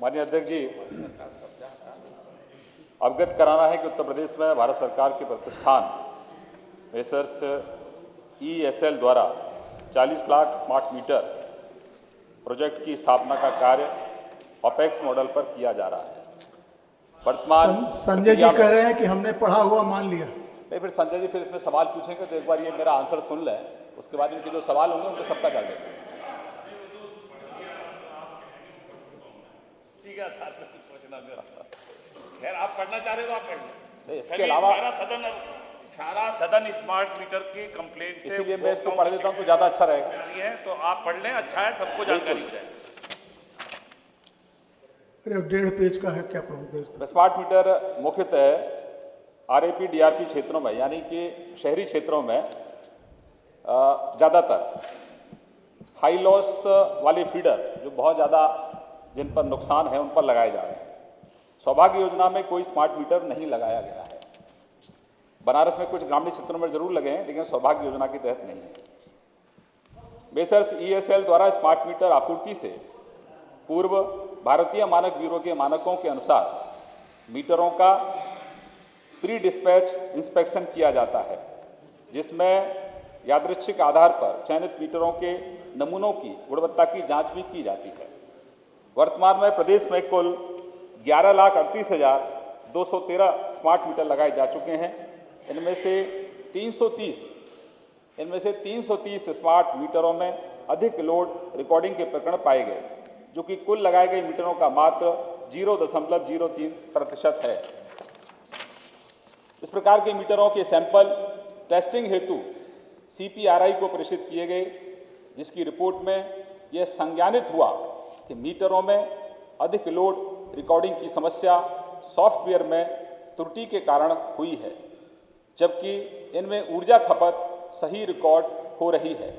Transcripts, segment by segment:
माननीय अध्यक्ष जी, अवगत कराना है कि उत्तर प्रदेश में भारत सरकार के प्रतिष्ठान मेसर्स EESL द्वारा 40 लाख स्मार्ट मीटर प्रोजेक्ट की स्थापना का कार्य ऑपेक्स मॉडल पर किया जा रहा है। वर्तमान संजय जी कह रहे हैं कि हमने पढ़ा हुआ मान लिया। नहीं, फिर संजय जी फिर इसमें सवाल पूछेंगे तो एक बार ये मेरा आंसर सुन लें, उसके बाद इनके जो सवाल होंगे उनको सबका जवाब देंगे। खैर, आप पढ़ना चाह रहे हो तो आप पढ़ लें। इसके अलावा सारा सदन स्मार्ट मीटर की कंप्लेंट से, इसीलिए मैं इसको पढ़ देता हूँ तो ज़्यादा अच्छा रहेगा। है तो आप पढ़ लें, अच्छा है, सबको जानकारी हो जाए। अरे 1.5 पेज का है, क्या पढ़ूं? स्मार्ट मीटर मुख्यतः RAP DRP क्षेत्रों में यानी कि शहरी क्षेत्रों में ज़्यादातर हाई लॉस वाले फीडर जो बहुत ज़्यादा जिन पर नुकसान है उन पर लगाए जा रहे हैं। सौभाग्य योजना में कोई स्मार्ट मीटर नहीं लगाया गया है। बनारस में कुछ ग्रामीण क्षेत्रों में जरूर लगे हैं, लेकिन सौभाग्य योजना के तहत नहीं है। मेसर्स EESL द्वारा स्मार्ट मीटर आपूर्ति से पूर्व भारतीय मानक ब्यूरो के मानकों के अनुसार मीटरों का प्री डिस्पैच इंस्पेक्शन किया जाता है, जिसमें यादृच्छिक आधार पर चयनित मीटरों के नमूनों की गुणवत्ता की जांच भी की जाती है। वर्तमान में प्रदेश में कुल 11,38,213 स्मार्ट मीटर लगाए जा चुके हैं। इनमें से 330 स्मार्ट मीटरों में अधिक लोड रिकॉर्डिंग के प्रकरण पाए गए, जो कि कुल लगाए गए मीटरों का मात्र 0.03% है। इस प्रकार के मीटरों के सैंपल टेस्टिंग हेतु CPRI को प्रेषित किए गए, जिसकी रिपोर्ट में यह संज्ञानित हुआ कि मीटरों में अधिक लोड रिकॉर्डिंग की समस्या सॉफ्टवेयर में त्रुटि के कारण हुई है, जबकि इनमें ऊर्जा खपत सही रिकॉर्ड हो रही है।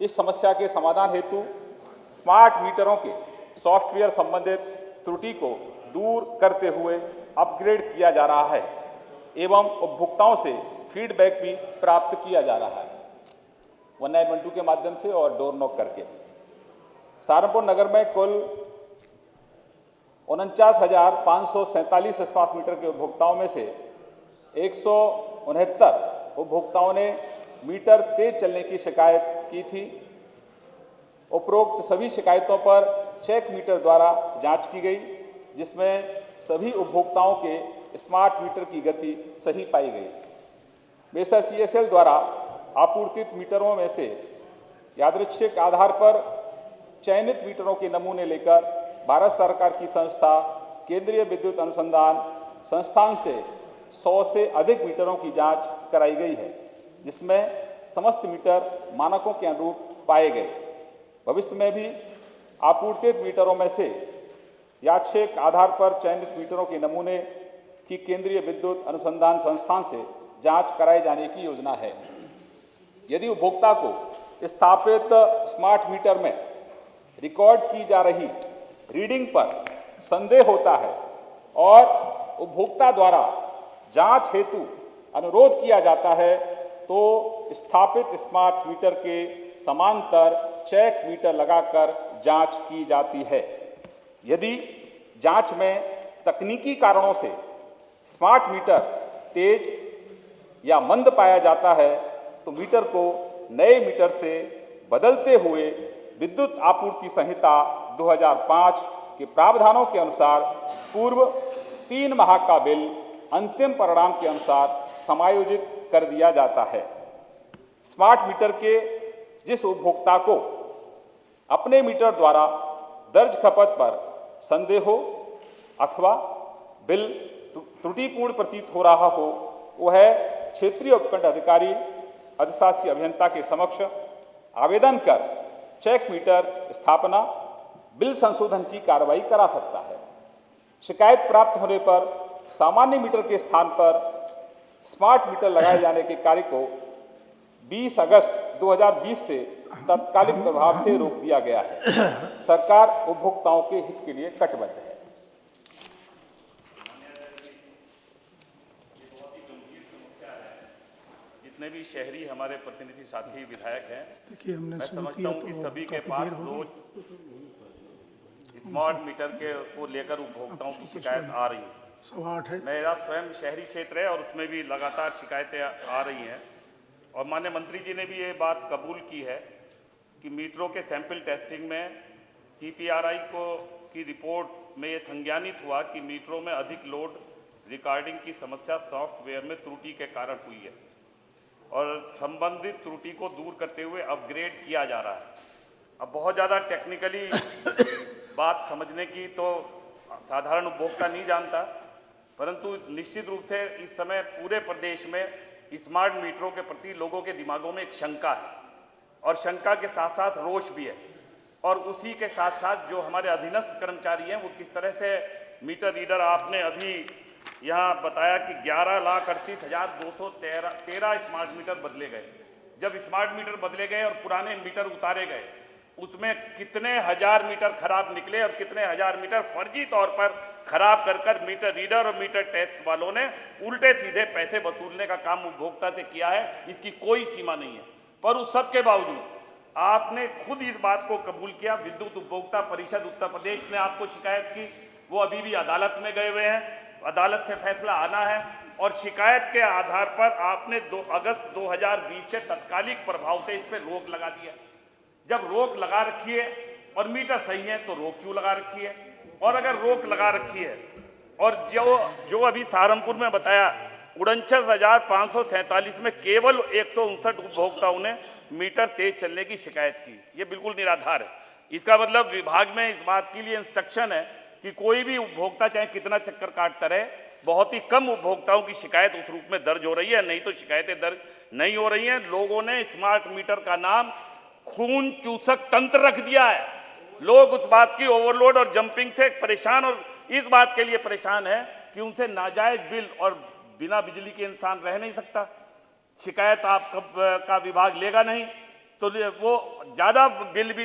इस समस्या के समाधान हेतु स्मार्ट मीटरों के सॉफ्टवेयर संबंधित त्रुटि को दूर करते हुए अपग्रेड किया जा रहा है एवं उपभोक्ताओं से फीडबैक भी प्राप्त किया जा रहा है 1912 के माध्यम से और डोर नॉक करके। सहारनपुर नगर में कुल 49,547 स्मार्ट मीटर के उपभोक्ताओं में से 169 उपभोक्ताओं ने मीटर तेज चलने की शिकायत की थी। उपरोक्त सभी शिकायतों पर चेक मीटर द्वारा जांच की गई, जिसमें सभी उपभोक्ताओं के स्मार्ट मीटर की गति सही पाई गई। मेसर्स EESL द्वारा आपूर्तित मीटरों में से यादृच्छिक आधार पर चयनित मीटरों के नमूने लेकर भारत सरकार की संस्था केंद्रीय विद्युत अनुसंधान संस्थान से 100 से अधिक मीटरों की जांच कराई गई है, जिसमें समस्त मीटर मानकों के अनुरूप पाए गए। भविष्य में भी आपूर्तित मीटरों में से यादृच्छिक आधार पर चयनित मीटरों के नमूने की केंद्रीय विद्युत अनुसंधान संस्थान से जांच कराए जाने की योजना है। यदि उपभोक्ता को स्थापित स्मार्ट मीटर में रिकॉर्ड की जा रही रीडिंग पर संदेह होता है और उपभोक्ता द्वारा जांच हेतु अनुरोध किया जाता है, तो स्थापित स्मार्ट मीटर के समांतर चेक मीटर लगाकर जांच की जाती है। यदि जांच में तकनीकी कारणों से स्मार्ट मीटर तेज या मंद पाया जाता है, तो मीटर को नए मीटर से बदलते हुए विद्युत आपूर्ति संहिता 2005 के प्रावधानों के अनुसार पूर्व 3 माह का बिल अंतिम परिणाम के अनुसार समायोजित कर दिया जाता है। स्मार्ट मीटर के जिस उपभोक्ता को अपने मीटर द्वारा दर्ज खपत पर संदेह हो अथवा बिल त्रुटिपूर्ण प्रतीत हो रहा हो, वह क्षेत्रीय उपखंड अधिकारी अधिशासी अभियंता के समक्ष आवेदन कर चेक मीटर स्थापना बिल संशोधन की कार्रवाई करा सकता है। शिकायत प्राप्त होने पर सामान्य मीटर के स्थान पर स्मार्ट मीटर लगाए जाने के कार्य को 20 अगस्त 2020 से तत्कालिक प्रभाव से रोक दिया गया है। सरकार उपभोक्ताओं के हित के लिए कटिबद्ध है। जितने भी शहरी हमारे प्रतिनिधि साथी विधायक हैं, देखिए हमने मैं शुरू समझता किया हूं कि तो सभी के काफी पास देर हो रोज गई। इस स्मार्ट मीटर के को लेकर उपभोक्ताओं की शिकायत आ रही है। 8:15 है। मेरा स्वयं शहरी क्षेत्र है और उसमें भी लगातार शिकायतें आ रही हैं और माननीय मंत्री जी ने भी ये बात कबूल की है कि मीटरों के सैंपल टेस्टिंग में CPRI की रिपोर्ट में ये संज्ञानित हुआ कि मीटरों में अधिक लोड रिकॉर्डिंग की समस्या सॉफ्टवेयर में त्रुटि के कारण हुई है और संबंधित त्रुटि को दूर करते हुए अपग्रेड किया जा रहा है। अब बहुत ज़्यादा टेक्निकली बात समझने की तो साधारण उपभोक्ता नहीं जानता, परंतु निश्चित रूप से इस समय पूरे प्रदेश में स्मार्ट मीटरों के प्रति लोगों के दिमागों में एक शंका है और शंका के साथ साथ रोष भी है और उसी के साथ साथ जो हमारे अधीनस्थ कर्मचारी हैं वो किस तरह से मीटर रीडर, आपने अभी यहाँ बताया कि 11,38,213 स्मार्ट मीटर बदले गए। जब स्मार्ट मीटर बदले गए और पुराने मीटर उतारे गए उसमें कितने हजार मीटर खराब निकले और कितने हजार मीटर फर्जी तौर पर खराब कर मीटर रीडर और मीटर टेस्ट वालों ने उल्टे सीधे पैसे वसूलने का काम उपभोक्ता से किया है, इसकी कोई सीमा नहीं है। पर उस सब के बावजूद आपने खुद इस बात को कबूल किया। विद्युत उपभोक्ता परिषद उत्तर प्रदेश ने आपको शिकायत की, वो अभी भी अदालत में गए हुए हैं, अदालत से फैसला आना है और शिकायत के आधार पर आपने 2 अगस्त 2020 से तत्कालिक प्रभाव से इस पर रोक लगा दिया। जब रोक लगा रखी है और मीटर सही है तो रोक क्यों लगा रखी है? और अगर रोक लगा रखी है और जो अभी सहारनपुर में बताया 49,547 में केवल 159 उपभोक्ताओं ने मीटर तेज चलने की शिकायत की, ये बिल्कुल निराधार है। इसका मतलब विभाग में इस बात के लिए इंस्ट्रक्शन है कि कोई भी उपभोक्ता चाहे कितना चक्कर काटता रहे, बहुत ही कम उपभोक्ताओं की शिकायत उस रूप में दर्ज हो रही है, नहीं तो शिकायतें दर्ज नहीं हो रही हैं। लोगों ने स्मार्ट मीटर का नाम खून चूसक तंत्र रख दिया है। लोग उस बात की ओवरलोड और जंपिंग से परेशान और इस बात के लिए परेशान है कि उनसे नाजायज बिल, और बिना बिजली के इंसान रह नहीं सकता, शिकायत का विभाग लेगा नहीं तो वो ज़्यादा बिल भी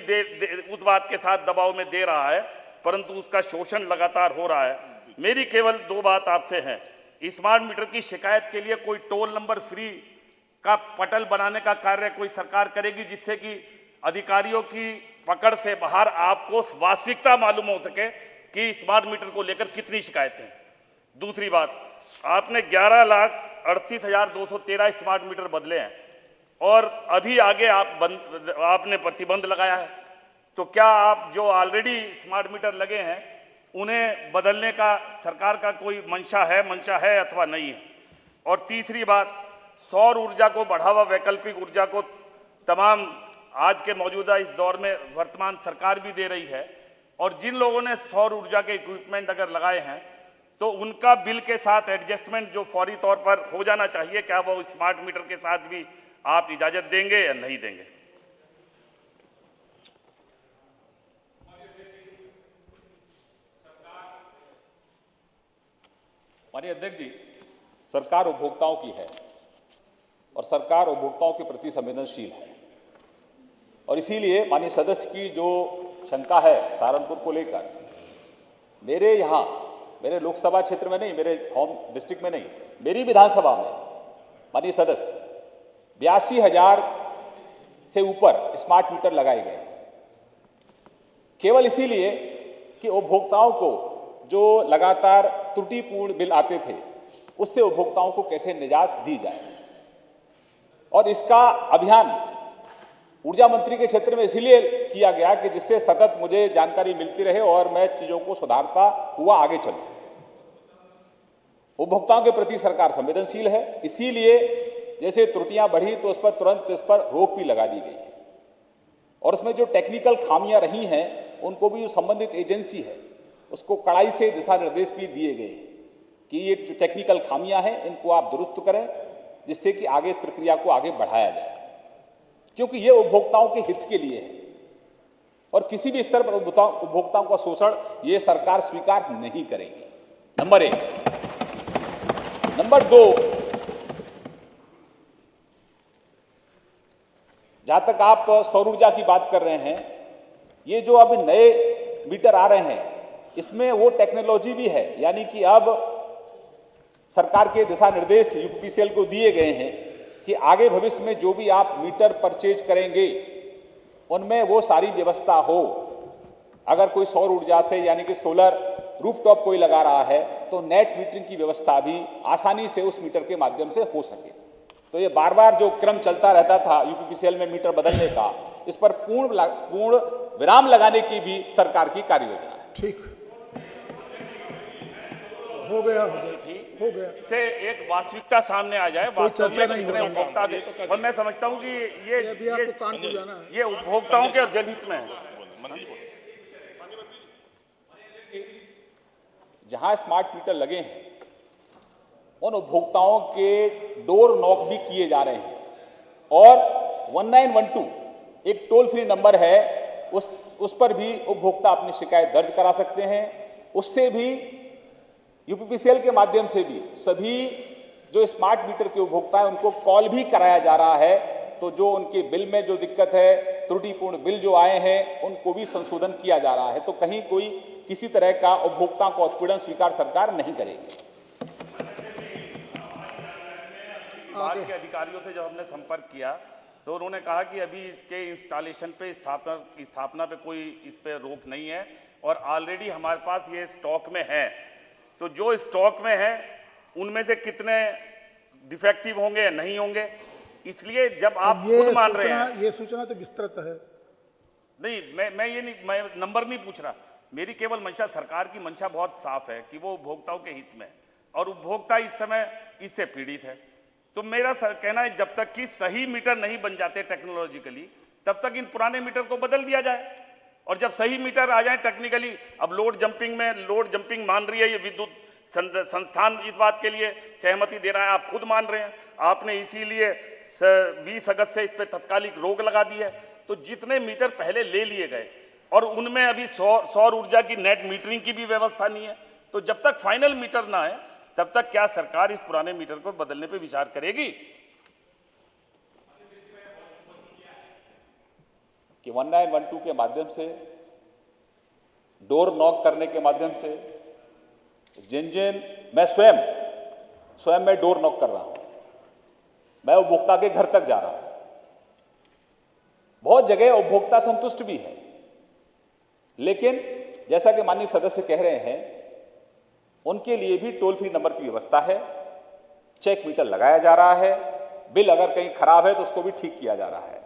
उस बात के साथ दबाव में दे रहा है, परंतु उसका शोषण लगातार हो रहा है। मेरी केवल 2 बात आपसे है, स्मार्ट मीटर की शिकायत के लिए कोई टोल नंबर फ्री का पटल बनाने का कार्य कोई सरकार करेगी जिससे कि अधिकारियों की पकड़ से बाहर आपको वास्तविकता मालूम हो सके कि स्मार्ट मीटर को लेकर कितनी शिकायतें हैं। दूसरी बात, आपने 11,38,213 स्मार्ट मीटर बदले हैं और अभी आगे आपने प्रतिबंध लगाया है, तो क्या आप जो ऑलरेडी स्मार्ट मीटर लगे हैं उन्हें बदलने का सरकार का कोई मंशा है अथवा नहीं है? और तीसरी बात, सौर ऊर्जा को बढ़ावा, वैकल्पिक ऊर्जा को तमाम आज के मौजूदा इस दौर में वर्तमान सरकार भी दे रही है और जिन लोगों ने सौर ऊर्जा के इक्विपमेंट अगर लगाए हैं तो उनका बिल के साथ एडजस्टमेंट जो फौरी तौर पर हो जाना चाहिए, क्या वो स्मार्ट मीटर के साथ भी आप इजाज़त देंगे या नहीं देंगे? माननीय अध्यक्ष जी, सरकार उपभोक्ताओं की है और सरकार उपभोक्ताओं के प्रति संवेदनशील है और इसीलिए माननीय सदस्य की जो शंका है सहारनपुर को लेकर, मेरे लोकसभा क्षेत्र में नहीं, मेरे होम डिस्ट्रिक्ट में नहीं, मेरी विधानसभा में माननीय सदस्य 82,000 से ऊपर स्मार्ट मीटर लगाए गए, केवल इसीलिए कि उपभोक्ताओं को जो लगातार त्रुटिपूर्ण बिल आते थे उससे उपभोक्ताओं को कैसे निजात दी जाए। और इसका अभियान ऊर्जा मंत्री के क्षेत्र में इसलिए किया गया कि जिससे सतत मुझे जानकारी मिलती रहे और मैं चीजों को सुधारता हुआ आगे चलूं। उपभोक्ताओं के प्रति सरकार संवेदनशील है, इसीलिए जैसे त्रुटियां बढ़ी तो उस पर तुरंत इस पर रोक भी लगा दी गई है और उसमें जो टेक्निकल खामियां रही हैं उनको भी जो संबंधित एजेंसी है उसको कड़ाई से दिशा निर्देश भी दिए गए कि ये जो टेक्निकल खामियां हैं इनको आप दुरुस्त करें जिससे कि आगे इस प्रक्रिया को आगे बढ़ाया जाए, क्योंकि ये उपभोक्ताओं के हित के लिए है और किसी भी स्तर पर उपभोक्ताओं का शोषण ये सरकार स्वीकार नहीं करेगी। नंबर 1। नंबर 2, जहां तक आप सौर ऊर्जा की बात कर रहे हैं, ये जो अब नए मीटर आ रहे हैं इसमें वो टेक्नोलॉजी भी है, यानी कि अब सरकार के दिशा निर्देश यूपीसीएल को दिए गए हैं कि आगे भविष्य में जो भी आप मीटर परचेज करेंगे उनमें वो सारी व्यवस्था हो अगर कोई सौर ऊर्जा से यानी कि सोलर रूफटॉप कोई लगा रहा है तो नेट मीटरिंग की व्यवस्था भी आसानी से उस मीटर के माध्यम से हो सके। तो ये बार बार जो क्रम चलता रहता था यूपीपीसीएल में मीटर बदलने का, इस पर पूर्ण विराम लगाने की भी सरकार की कार्य योजना है। ठीक हो गया हो गया। से एक वास्तविकता सामने आ जाए, वास्तव चर्चा में नहीं कितने होगी। उपभोक्ता के, और मैं समझता हूँ कि अभी आपको कानपुर जाना है। ये उपभोक्ताओं के और जनहित में है। जहां स्मार्ट मीटर लगे हैं उन उपभोक्ताओं के डोर नॉक भी किए जा रहे हैं, और 1912 एक टोल फ्री नंबर है, उस पर भी उपभोक्ता अपनी शिकायत दर्ज करा सकते हैं। उससे भी यूपीपीसीएल के माध्यम से भी सभी जो स्मार्ट मीटर के उपभोक्ता हैं उनको कॉल भी कराया जा रहा है। तो जो उनके बिल में जो दिक्कत है, त्रुटिपूर्ण बिल जो आए हैं, उनको भी संशोधन किया जा रहा है। तो कहीं कोई किसी तरह का उपभोक्ता को उत्पीड़न स्वीकार सरकार नहीं करेगी। विभाग के अधिकारियों से जब हमने संपर्क किया तो उन्होंने कहा कि अभी इसके इंस्टॉलेशन पे स्थापना पे कोई इस पे रोक नहीं है, और ऑलरेडी हमारे पास ये स्टॉक में है। तो जो स्टॉक में है उनमें से कितने डिफेक्टिव होंगे या नहीं होंगे, इसलिए जब आप खुद मान रहे हैं, ये सूचना तो विस्तृत है। नहीं, मैं नंबर नहीं पूछ रहा। मेरी केवल मंशा, सरकार की मंशा बहुत साफ है कि वो उपभोक्ताओं के हित में, और उपभोक्ता इस समय इससे पीड़ित है। तो मेरा कहना है जब तक कि सही मीटर नहीं बन जाते टेक्नोलॉजिकली, तब तक इन पुराने मीटर को बदल दिया जाए, और जब सही मीटर आ जाए टेक्निकली। अब लोड जंपिंग मान रही है ये विद्युत संस्थान, इस बात के लिए सहमति दे रहा है, आप खुद मान रहे हैं। आपने इसीलिए 20 अगस्त से इस पर तत्कालिक रोक लगा दी है। तो जितने मीटर पहले ले लिए गए, और उनमें अभी सौर ऊर्जा की नेट मीटरिंग की भी व्यवस्था नहीं है, तो जब तक फाइनल मीटर ना आए तब तक क्या सरकार इस पुराने मीटर को बदलने पर विचार करेगी? कि 1912 के माध्यम से, डोर नॉक करने के माध्यम से, जिन मैं स्वयं मैं डोर नॉक कर रहा हूं, मैं उपभोक्ता के घर तक जा रहा हूं। बहुत जगह उपभोक्ता संतुष्ट भी है, लेकिन जैसा कि माननीय सदस्य कह रहे हैं, उनके लिए भी टोल फ्री नंबर की व्यवस्था है, चेक मीटर लगाया जा रहा है, बिल अगर कहीं खराब है तो उसको भी ठीक किया जा रहा है।